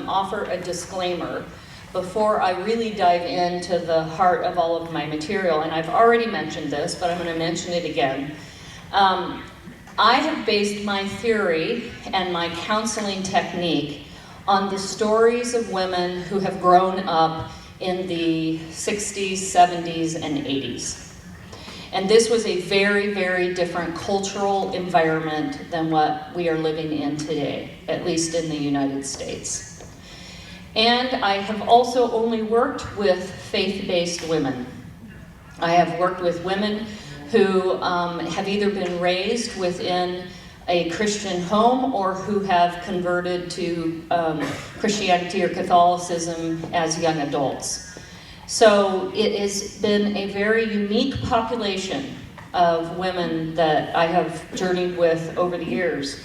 offer a disclaimer before I really dive into the heart of all of my material, and I've already mentioned this, but I'm going to mention it again. I have based my theory and my counseling technique on the stories of women who have grown up in the 60s, 70s, and 80s. And this was a very, very different cultural environment than what we are living in today, at least in the United States. And I have also only worked with faith-based women. I have worked with women who have either been raised within a Christian home or who have converted to Christianity or Catholicism as young adults. So it has been a very unique population of women that I have journeyed with over the years.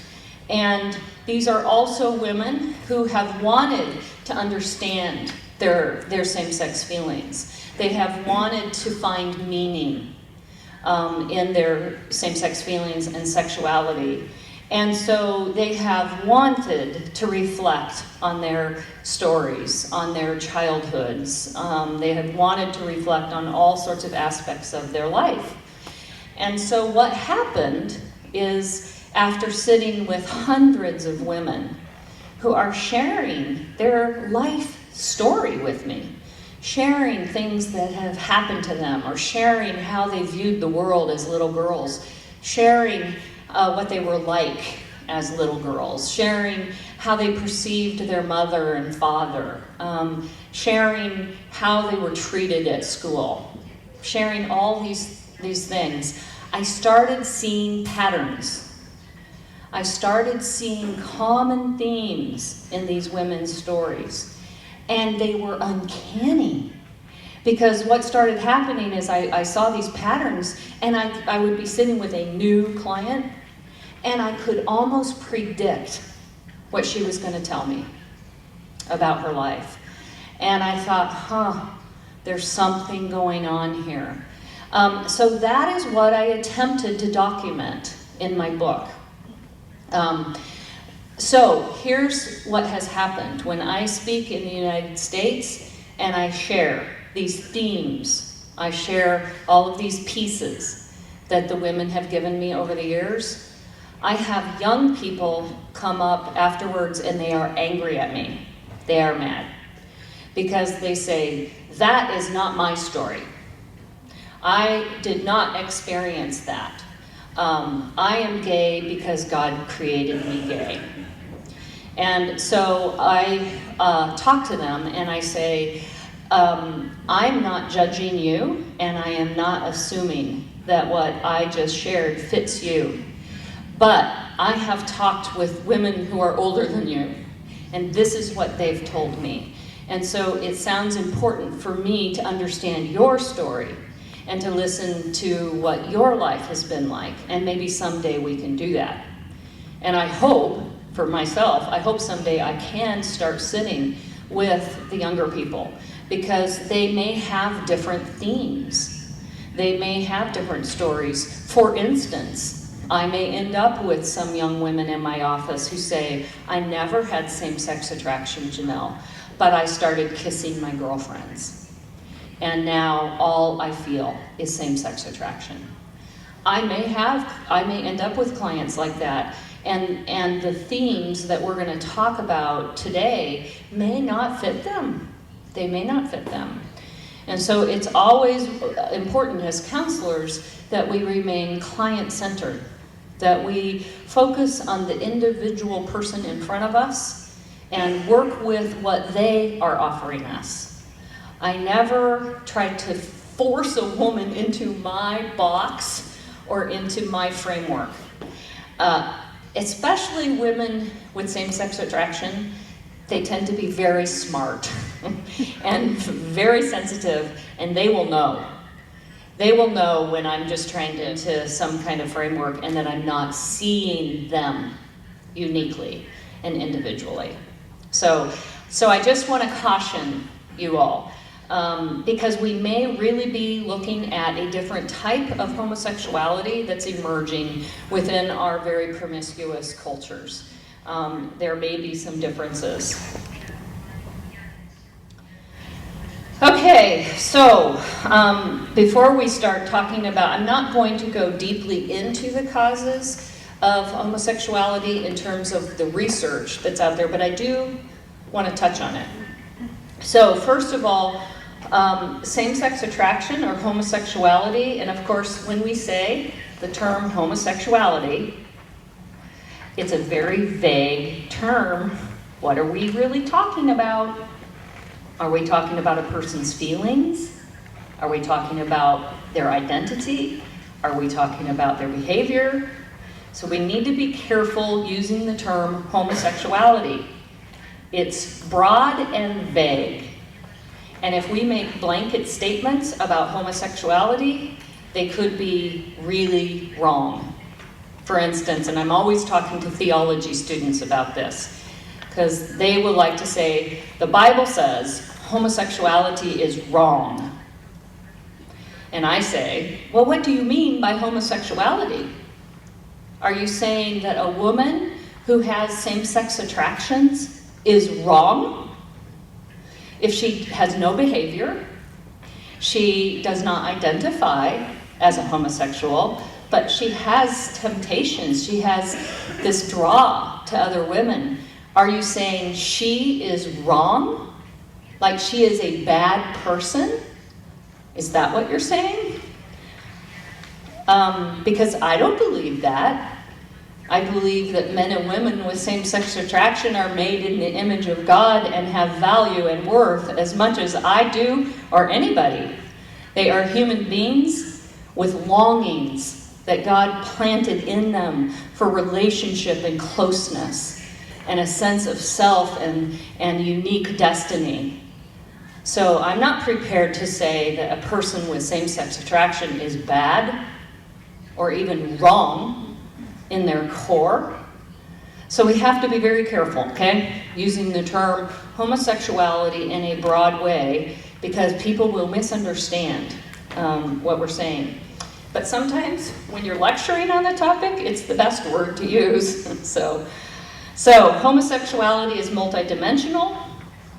And these are also women who have wanted to understand their same-sex feelings. They have wanted to find meaning in their same-sex feelings and sexuality. And so they have wanted to reflect on their stories, on their childhoods. They have wanted to reflect on all sorts of aspects of their life. And so what happened is, after sitting with hundreds of women who are sharing their life story with me, sharing things that have happened to them, or sharing how they viewed the world as little girls, sharing what they were like as little girls, sharing how they perceived their mother and father, sharing how they were treated at school, sharing all these things, I started seeing patterns. I started seeing common themes in these women's stories, and they were uncanny. Because what started happening is I saw these patterns, and I would be sitting with a new client, and I could almost predict what she was going to tell me about her life. And I thought, there's something going on here. So that is what I attempted to document in my book. So here's what has happened. When I speak in the United States and I share these themes, I share all of these pieces that the women have given me over the years, I have young people come up afterwards and they are angry at me. They are mad. Because they say, that is not my story. I did not experience that. I am gay because God created me gay. And so I talk to them and I say, I'm not judging you, and I am not assuming that what I just shared fits you. But I have talked with women who are older than you, and this is what they've told me. And so it sounds important for me to understand your story and to listen to what your life has been like, and maybe someday we can do that. And I hope, for myself, I hope someday I can start sitting with the younger people, because they may have different themes. They may have different stories. For instance, I may end up with some young women in my office who say, I never had same-sex attraction, Janelle, but I started kissing my girlfriends. And now all I feel is same-sex attraction. I may end up with clients like that, and the themes that we're going to talk about today may not fit them. They may not fit them. And so it's always important as counselors that we remain client-centered, that we focus on the individual person in front of us and work with what they are offering us. I never try to force a woman into my box or into my framework. Especially women with same-sex attraction, they tend to be very smart and very sensitive, and they will know. They will know when I'm just trying to into some kind of framework and that I'm not seeing them uniquely and individually. So I just want to caution you all, because we may really be looking at a different type of homosexuality that's emerging within our very promiscuous cultures. There may be some differences. Okay, so before we start talking about, I'm not going to go deeply into the causes of homosexuality in terms of the research that's out there, but I do want to touch on it. So first of all, same-sex attraction or homosexuality, and of course when we say the term homosexuality, it's a very vague term. What are we really talking about? Are we talking about a person's feelings? Are we talking about their identity? Are we talking about their behavior? So we need to be careful using the term homosexuality. It's broad and vague. And if we make blanket statements about homosexuality, they could be really wrong. For instance, and I'm always talking to theology students about this, because they will like to say, the Bible says homosexuality is wrong. And I say, well, what do you mean by homosexuality? Are you saying that a woman who has same-sex attractions is wrong? If she has no behavior, she does not identify as a homosexual, but she has temptations, she has this draw to other women. Are you saying she is wrong? Like she is a bad person? Is that what you're saying? Because I don't believe that. I believe that men and women with same-sex attraction are made in the image of God and have value and worth as much as I do or anybody. They are human beings with longings that God planted in them for relationship and closeness and a sense of self and unique destiny. So I'm not prepared to say that a person with same-sex attraction is bad or even wrong in their core. So we have to be very careful, okay? Using the term homosexuality in a broad way, because people will misunderstand what we're saying. But sometimes when you're lecturing on the topic, it's the best word to use. So homosexuality is multidimensional: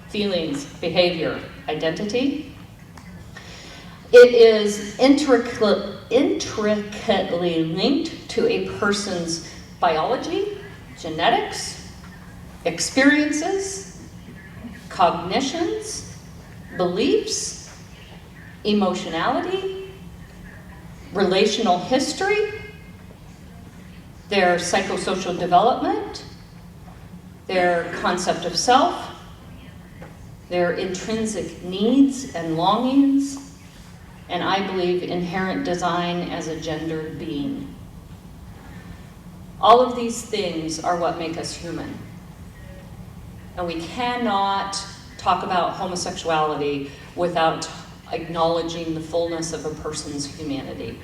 feelings, behavior, identity. It is intricately linked to a person's biology, genetics, experiences, cognitions, beliefs, emotionality, relational history, their psychosocial development, their concept of self, their intrinsic needs and longings, and I believe inherent design as a gendered being. All of these things are what make us human. And we cannot talk about homosexuality without acknowledging the fullness of a person's humanity.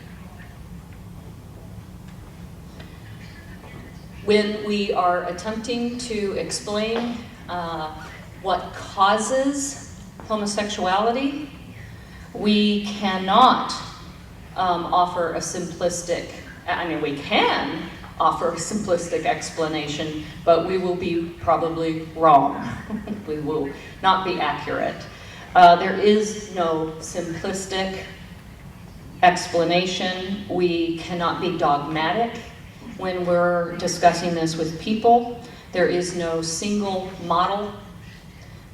When we are attempting to explain what causes homosexuality, we cannot offer a simplistic, we can offer a simplistic explanation, but we will be probably wrong. We will not be accurate. There is no simplistic explanation. We cannot be dogmatic when we're discussing this with people. There is no single model.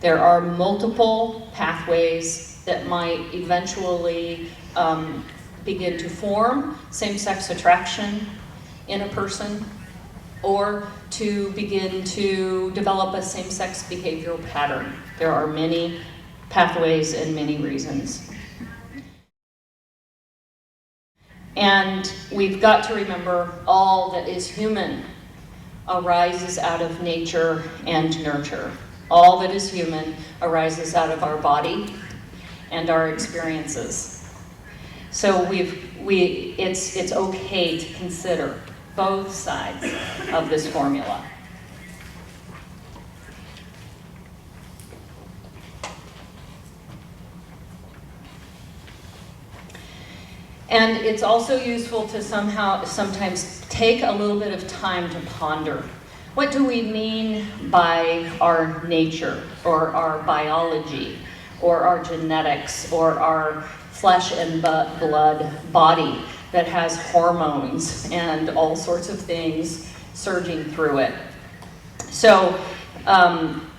There are multiple pathways that might eventually begin to form same-sex attraction in a person, or to begin to develop a same-sex behavioral pattern. There are many pathways and many reasons. And we've got to remember all that is human arises out of nature and nurture. All that is human arises out of our body and our experiences. So it's okay to consider both sides of this formula. And it's also useful to sometimes take a little bit of time to ponder. What do we mean by our nature or our biology or our genetics, or our flesh and blood body that has hormones and all sorts of things surging through it. So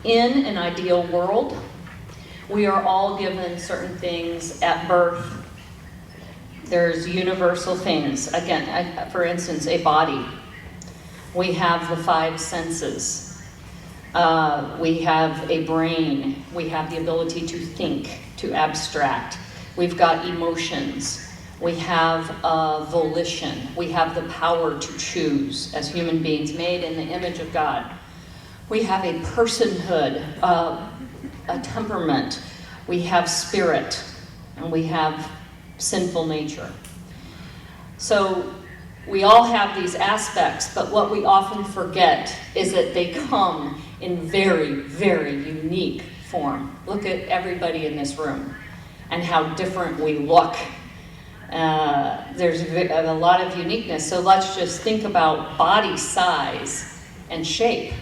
in an ideal world, we are all given certain things at birth. There's universal things. Again, for instance, a body. We have the 5 senses. We have a brain. We have the ability to think, to abstract. We've got emotions. We have volition. We have the power to choose as human beings made in the image of God. We have a personhood, a temperament. We have spirit, and we have sinful nature. So we all have these aspects, but what we often forget is that they come in very, very unique form. Look at everybody in this room and how different we look. There's a lot of uniqueness. So let's just think about body size and shape.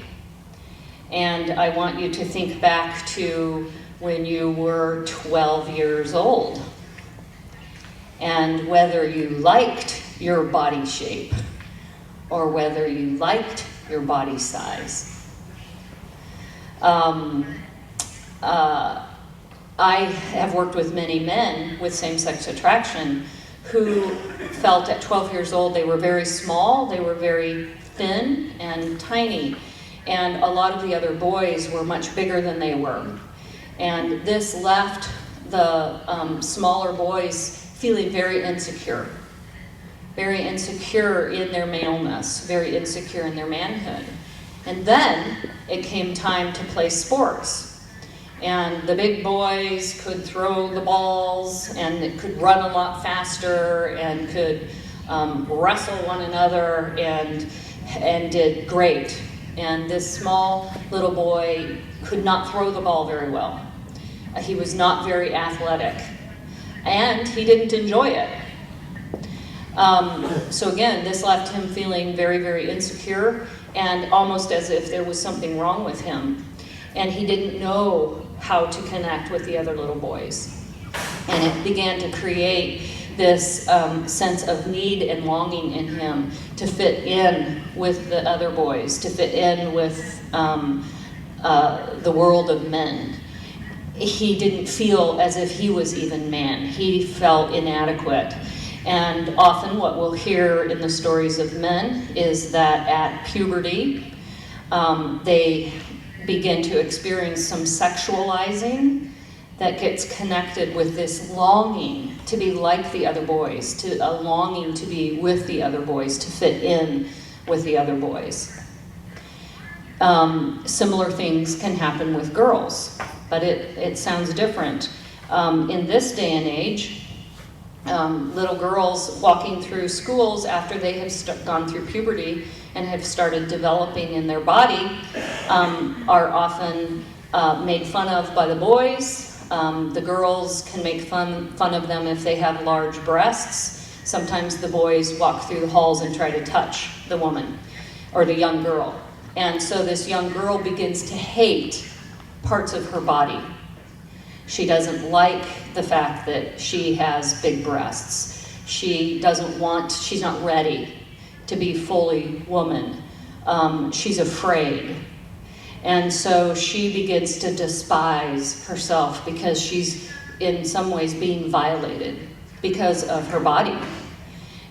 And I want you to think back to when you were 12 years old and whether you liked your body shape or whether you liked your body size. I have worked with many men with same-sex attraction who felt at 12 years old they were very small, they were very thin and tiny, and a lot of the other boys were much bigger than they were. And this left the smaller boys feeling very insecure in their maleness, very insecure in their manhood. And then it came time to play sports. And the big boys could throw the balls and it could run a lot faster and could wrestle one another and did great. And this small little boy could not throw the ball very well. He was not very athletic. And he didn't enjoy it. So again, this left him feeling very, very insecure and almost as if there was something wrong with him. And he didn't know how to connect with the other little boys. And it began to create this sense of need and longing in him to fit in with the other boys, to fit in with the world of men. He didn't feel as if he was even man. He felt inadequate. And often what we'll hear in the stories of men is that at puberty, they begin to experience some sexualizing that gets connected with this longing to be like the other boys, a longing to be with the other boys, to fit in with the other boys. Similar things can happen with girls, but it sounds different. In this day and age, little girls walking through schools after they have gone through puberty and have started developing in their body are often made fun of by the boys. The girls can make fun of them if they have large breasts. Sometimes the boys walk through the halls and try to touch the woman or the young girl. And so this young girl begins to hate parts of her body. She doesn't like the fact that she has big breasts. She's not ready to be fully woman. She's afraid. And so she begins to despise herself because she's in some ways being violated because of her body.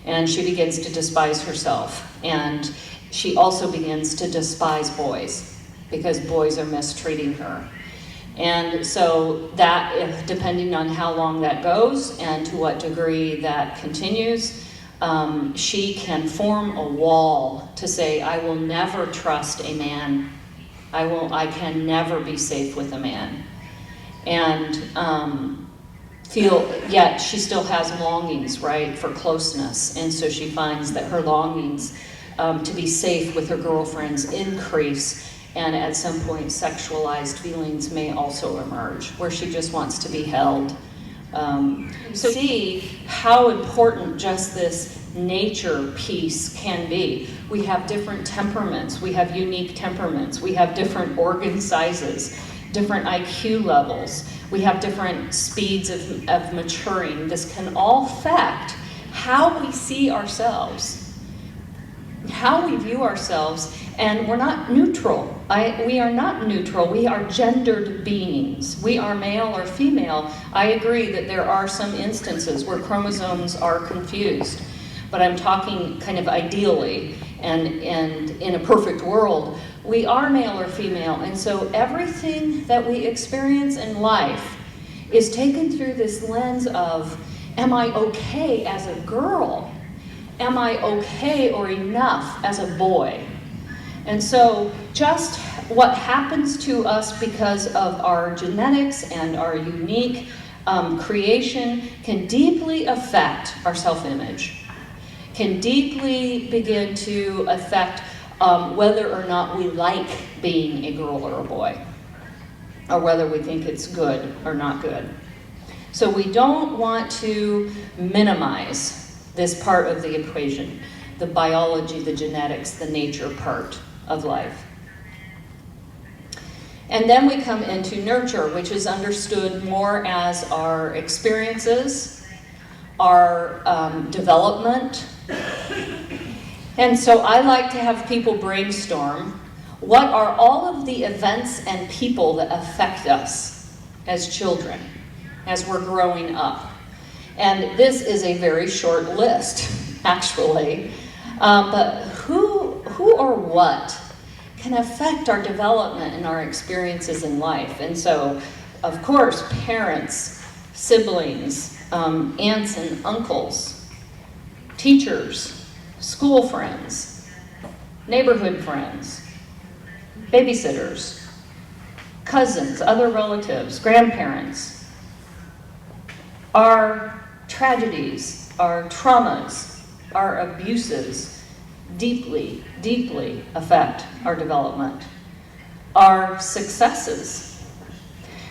And she begins to despise herself. And she also begins to despise boys because boys are mistreating her. And so that, depending on how long that goes and to what degree that continues, she can form a wall to say, I will never trust a man. I can never be safe with a man. And yet she still has longings, right, for closeness. And so she finds that her longings to be safe with her girlfriends increase. And at some point, sexualized feelings may also emerge, where she just wants to be held. So see how important just this nature piece can be. We have different temperaments. We have unique temperaments. We have different organ sizes, different IQ levels. We have different speeds of maturing. This can all affect how we see ourselves, how we view ourselves, and we're not neutral. We are not neutral. We are gendered beings. We are male or female. I agree that there are some instances where chromosomes are confused, but I'm talking kind of ideally, and in a perfect world, we are male or female, and so everything that we experience in life is taken through this lens of, am I okay as a girl? Am I okay or enough as a boy? And so just what happens to us because of our genetics and our unique creation can deeply affect our self-image, can deeply begin to affect whether or not we like being a girl or a boy, or whether we think it's good or not good. So we don't want to minimize this part of the equation, the biology, the genetics, the nature part of life. And then we come into nurture, which is understood more as our experiences, our development. And so I like to have people brainstorm, what are all of the events and people that affect us as children, as we're growing up? And this is a very short list, actually. But who or what can affect our development and our experiences in life? And so, of course, parents, siblings, aunts and uncles, teachers, school friends, neighborhood friends, babysitters, cousins, other relatives, grandparents. Our tragedies, our traumas, our abuses deeply, deeply affect our development. Our successes.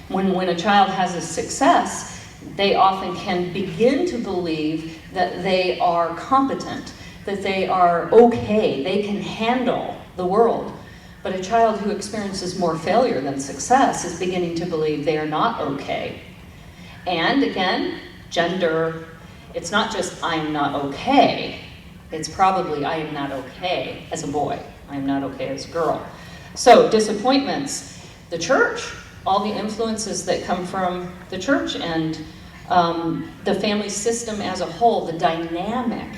When a child has a success, they often can begin to believe that they are competent, that they are okay, they can handle the world. But a child who experiences more failure than success is beginning to believe they are not okay. And again, gender, it's not just I am not okay, it's probably I am not okay as a boy, I am not okay as a girl. So disappointments, the church, all the influences that come from the church and the family system as a whole, the dynamic,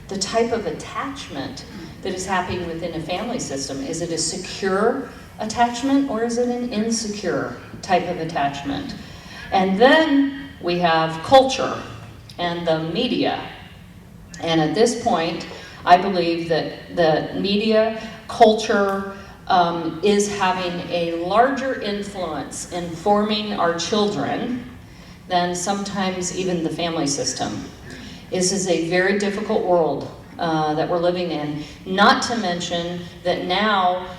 the type of attachment that is happening within a family system. Is it a secure attachment or is it an insecure type of attachment? And then we have culture and the media. And at this point, I believe that the media, culture, is having a larger influence in forming our children than sometimes even the family system. This is a very difficult world that we're living in, not to mention that now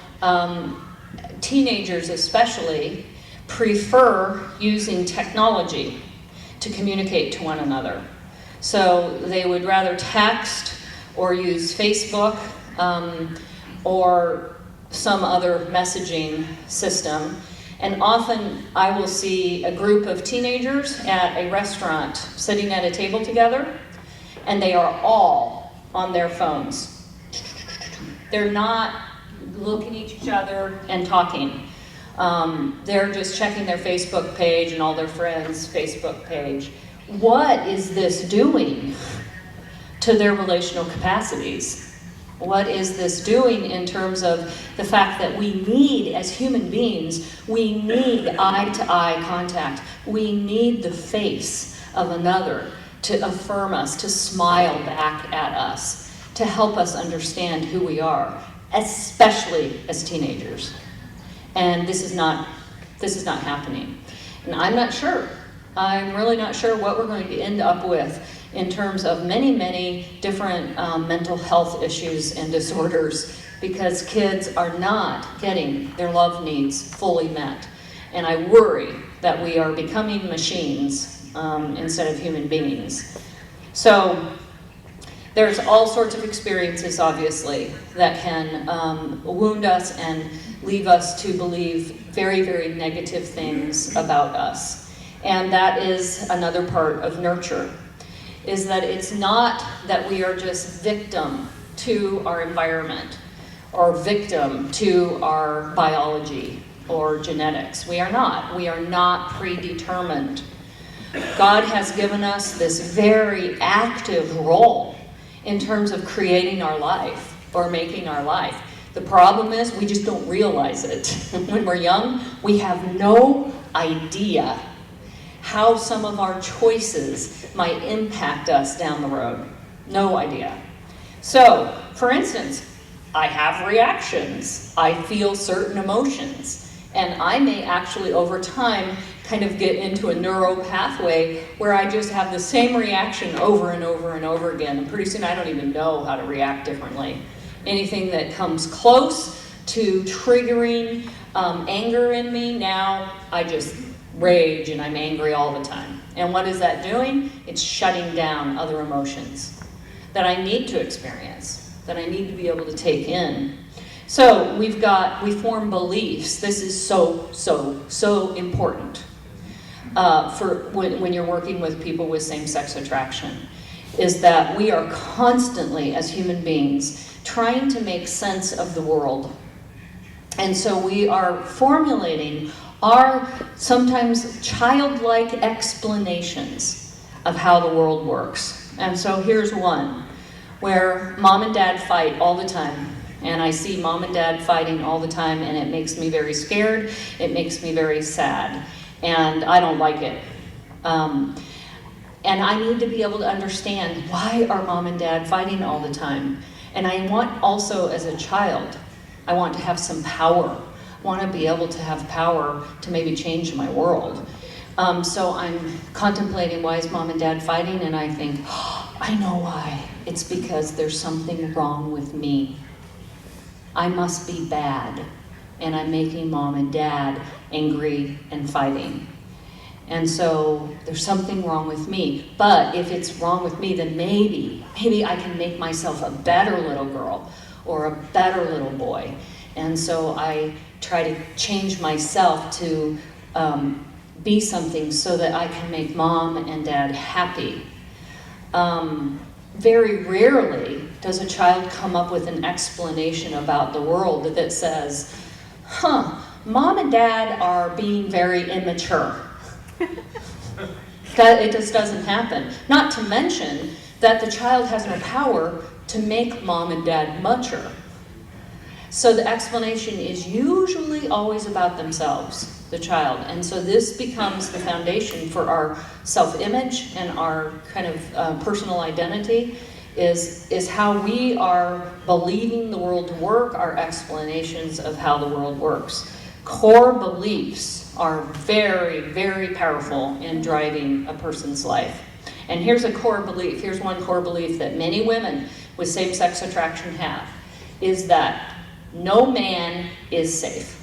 teenagers especially prefer using technology to communicate to one another. So they would rather text or use Facebook or some other messaging system. And often I will see a group of teenagers at a restaurant sitting at a table together, and they are all on their phones. They're not looking at each other and talking. They're just checking their Facebook page and all their friends' Facebook page. What is this doing to their relational capacities? What is this doing in terms of the fact that we need, as human beings, we need eye-to-eye contact. We need the face of another to affirm us, to smile back at us, to help us understand who we are, especially as teenagers. And this is not happening. And I'm not sure. I'm really not sure what we're going to end up with in terms of many, many different mental health issues and disorders, because kids are not getting their love needs fully met. And I worry that we are becoming machines instead of human beings. So There's all sorts of experiences, obviously, that can wound us and leave us to believe very, very negative things about us. And that is another part of nurture, is that it's not that we are just victim to our environment or victim to our biology or genetics. We are not. We are not predetermined. God has given us this very active role in terms of creating our life or making our life. The problem is we just don't realize it. When we're young, we have no idea how some of our choices might impact us down the road. No idea. So, for instance, I have reactions. I feel certain emotions. And I may actually, over time, kind of get into a neuro pathway where I just have the same reaction over and over and over again. And pretty soon I don't even know how to react differently. Anything that comes close to triggering anger in me, now I just rage and I'm angry all the time. And what is that doing? It's shutting down other emotions that I need to experience, that I need to be able to take in. So we form beliefs. This is so important for when you're working with people with same-sex attraction, is that we are constantly, as human beings, trying to make sense of the world. And so we are formulating our sometimes childlike explanations of how the world works. And so here's one, where mom and dad fight all the time. And I see mom and dad fighting all the time, and it makes me very scared. It makes me very sad. And I don't like it. And I need to be able to understand, why are mom and dad fighting all the time? And I want also, as a child, I want to have some power. I want to be able to have power to maybe change my world. So I'm contemplating, why is mom and dad fighting? And I think, oh, I know why. It's because there's something wrong with me. I must be bad, and I'm making mom and dad angry and fighting. And so there's something wrong with me. But if it's wrong with me, then maybe I can make myself a better little girl or a better little boy. And so I try to change myself to be something so that I can make mom and dad happy. Very rarely does a child come up with an explanation about the world that says, mom and dad are being very immature. It just doesn't happen. Not to mention that the child has no power to make mom and dad mature. So the explanation is usually always about themselves, the child. And so this becomes the foundation for our self-image and our kind of personal identity, is how we are believing the world to work, our explanations of how the world works. Core beliefs are very, very powerful in driving a person's life. And here's a core belief, here's one core belief that many women with same-sex attraction have, is that no man is safe,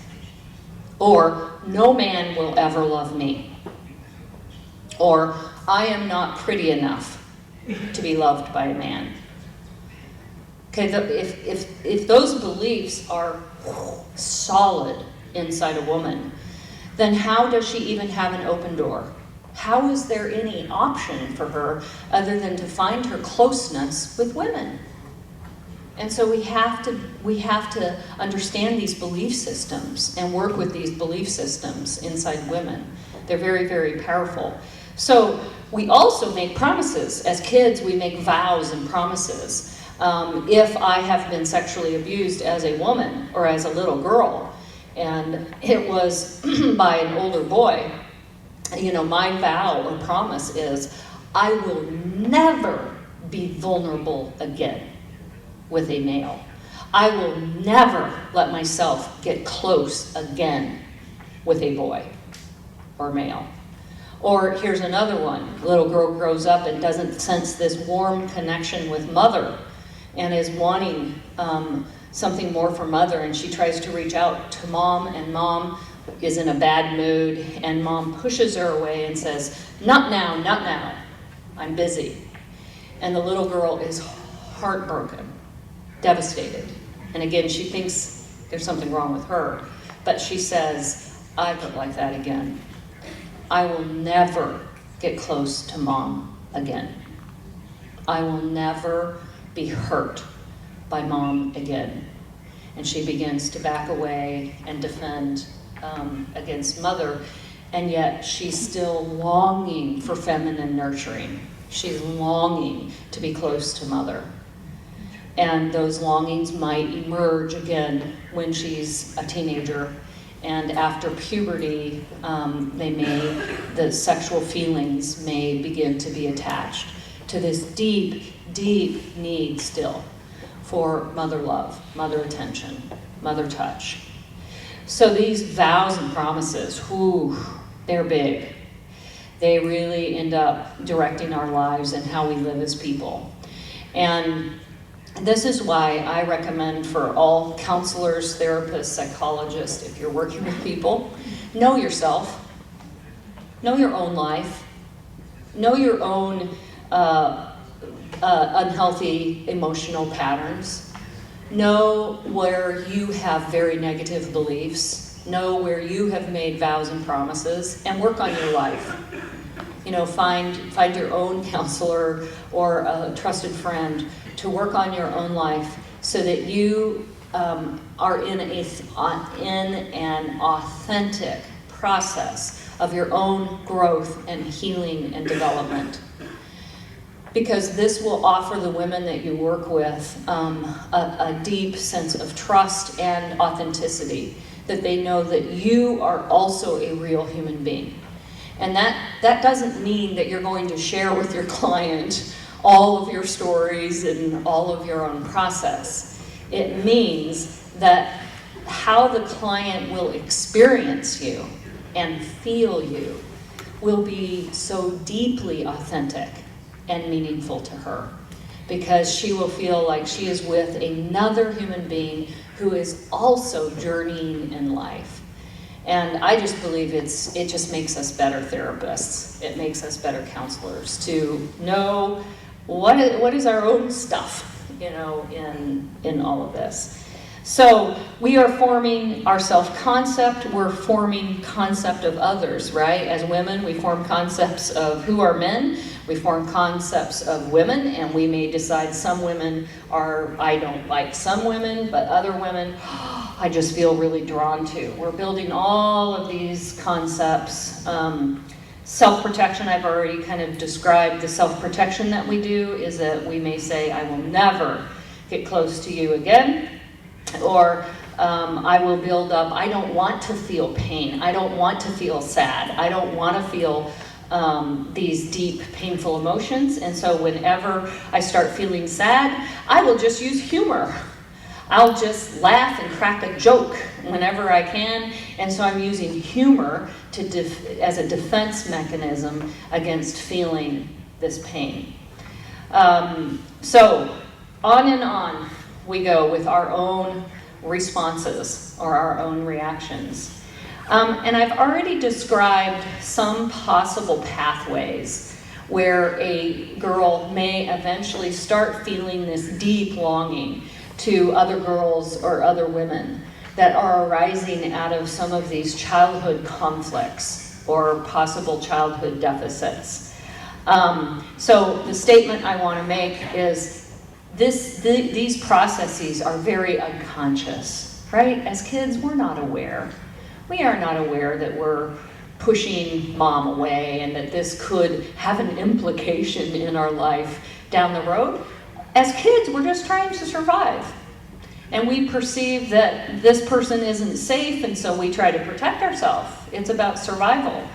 or no man will ever love me, or I am not pretty enough to be loved by a man. Okay, if those beliefs are solid inside a woman, then how does she even have an open door? How is there any option for her other than to find her closeness with women? And so we have to understand these belief systems and work with these belief systems inside women. They're very, very powerful. So we also make promises. As kids, we make vows and promises. If I have been sexually abused as a woman or as a little girl, and it was by an older boy, my vow or promise is, I will never be vulnerable again with a male. I will never let myself get close again with a boy or male. Or here's another one. Little girl grows up and doesn't sense this warm connection with mother and is wanting something more from mother, and she tries to reach out to mom, and mom is in a bad mood, and mom pushes her away and says, not now, not now, I'm busy. And the little girl is heartbroken, devastated. And again, she thinks there's something wrong with her, but she says, I look like that again. I will never get close to mom again. I will never be hurt by mom again. And she begins to back away and defend against mother, and yet she's still longing for feminine nurturing. She's longing to be close to mother. And those longings might emerge again when she's a teenager, and after puberty, the sexual feelings may begin to be attached to this deep, deep need still for mother love, mother attention, mother touch. So these vows and promises, whew, they're big. They really end up directing our lives and how we live as people. And this is why I recommend for all counselors, therapists, psychologists, if you're working with people, know yourself, know your own life, know your own unhealthy emotional patterns, know where you have very negative beliefs, know where you have made vows and promises, and work on your life. You know, find your own counselor or a trusted friend to work on your own life so that you are in an authentic process of your own growth and healing and development. Because this will offer the women that you work with a deep sense of trust and authenticity, that they know that you are also a real human being. And that doesn't mean that you're going to share with your client all of your stories and all of your own process. It means that how the client will experience you and feel you will be so deeply authentic and meaningful to her, because she will feel like she is with another human being who is also journeying in life. And I just believe it just makes us better therapists. It makes us better counselors to know what is our own stuff, you know, in all of this. So we are forming our self-concept, we're forming concept of others, right? As women, we form concepts of who are men, we form concepts of women, and we may decide some women are, I don't like some women, but other women, I just feel really drawn to. We're building all of these concepts. Self-protection, I've already kind of described the self-protection that we do, is that we may say, I will never get close to you again. Or I will build up, I don't want to feel pain. I don't want to feel sad. I don't want to feel these deep, painful emotions. And so whenever I start feeling sad, I will just use humor. I'll just laugh and crack a joke whenever I can. And so I'm using humor as a defense mechanism against feeling this pain. So on and on we go with our own responses or our own reactions. And I've already described some possible pathways where a girl may eventually start feeling this deep longing to other girls or other women that are arising out of some of these childhood conflicts or possible childhood deficits. So the statement I want to make is these processes are very unconscious, right? As kids, we're not aware. We are not aware that we're pushing mom away and that this could have an implication in our life down the road. As kids, we're just trying to survive. And we perceive that this person isn't safe, and so we try to protect ourselves. It's about survival.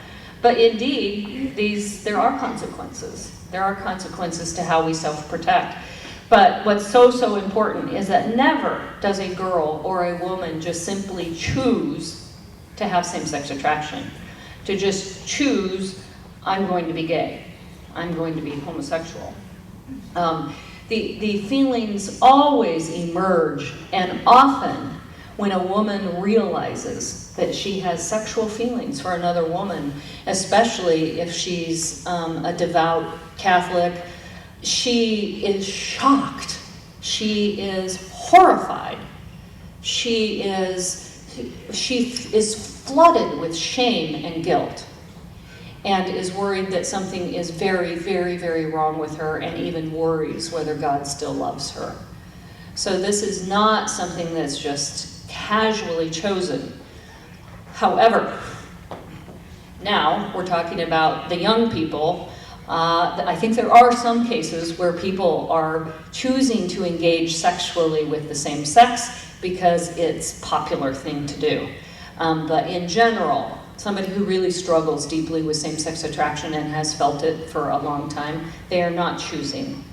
But indeed, there are consequences. There are consequences to how we self-protect. But what's so important is that never does a girl or a woman just simply choose to have same-sex attraction. To just choose, I'm going to be gay. I'm going to be homosexual. The feelings always emerge, and often when a woman realizes that she has sexual feelings for another woman, especially if she's a devout Catholic, she is shocked She is horrified. She is flooded with shame and guilt, and is worried that something is very, very, very wrong with her, and even worries whether God still loves her. So this is not something that's just casually chosen. However, now we're talking about the young people. I think there are some cases where people are choosing to engage sexually with the same sex because it's a popular thing to do. But in general, somebody who really struggles deeply with same-sex attraction and has felt it for a long time, they are not choosing.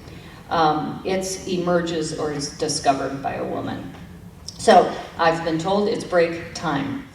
It emerges or is discovered by a woman. So I've been told it's break time.